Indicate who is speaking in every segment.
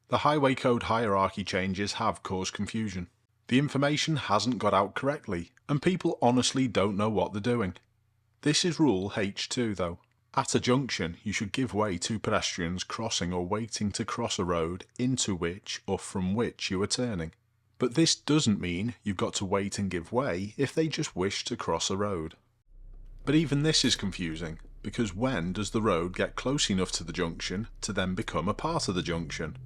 Speaker 1: The highway code hierarchy changes have caused confusion. The information hasn't got out correctly, and people honestly don't know what they're doing. This is rule H2 though. At a junction, you should give way to pedestrians crossing or waiting to cross a road into which or from which you are turning. But this doesn't mean you've got to wait and give way if they just wish to cross a road. But even this is confusing, because when does the road get close enough to the junction to then become a part of the junction?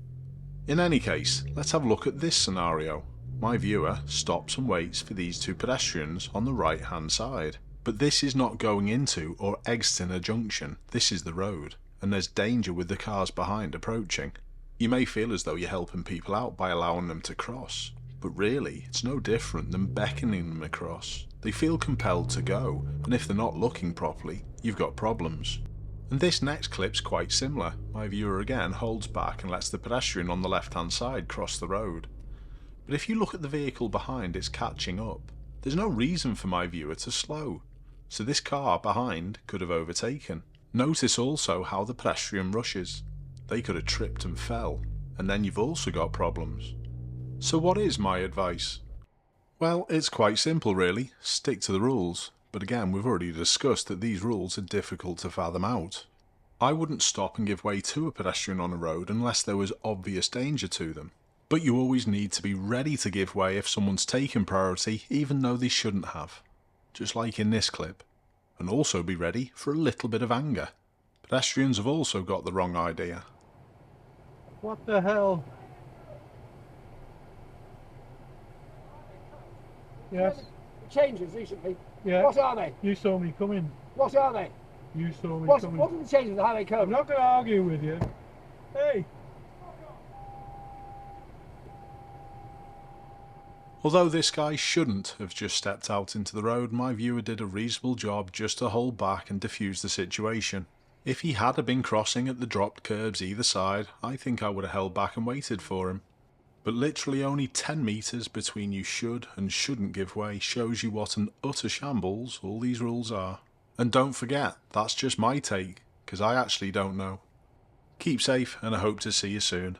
Speaker 1: In any case, let's have a look at this scenario. My viewer stops and waits for these two pedestrians on the right hand side. But this is not going into or exiting a junction, this is the road, and there's danger with the cars behind approaching. You may feel as though you're helping people out by allowing them to cross, but really it's no different than beckoning them across. They feel compelled to go, and if they're not looking properly, you've got problems. And this next clip's quite similar. My viewer again holds back and lets the pedestrian on the left hand side cross the road. But if you look at the vehicle behind, it's catching up. There's no reason for my viewer to slow. So this car behind could have overtaken. Notice also how the pedestrian rushes. They could have tripped and fell, and then you've also got problems. So what is my advice? Well, it's quite simple really, stick to the rules, but again we've already discussed that these rules are difficult to fathom out. I wouldn't stop and give way to a pedestrian on a road unless there was obvious danger to them. But you always need to be ready to give way if someone's taken priority even though they shouldn't have. Just like in this clip, and also be ready for a little bit of anger. Pedestrians have also got the wrong idea.
Speaker 2: What the hell? Yes.
Speaker 3: Changes recently.
Speaker 2: Yeah.
Speaker 3: What are they?
Speaker 2: You saw me coming.
Speaker 3: What are they?
Speaker 2: You saw me
Speaker 3: What
Speaker 2: coming.
Speaker 3: are the changes in the highway code?
Speaker 2: I'm not going to argue with you. Hey.
Speaker 1: Although this guy shouldn't have just stepped out into the road, my viewer did a reasonable job just to hold back and defuse the situation. If he had been crossing at the dropped curbs either side, I think I would have held back and waited for him. But literally only 10 metres between you should and shouldn't give way shows you what an utter shambles all these rules are. And don't forget, that's just my take, because I actually don't know. Keep safe and I hope to see you soon.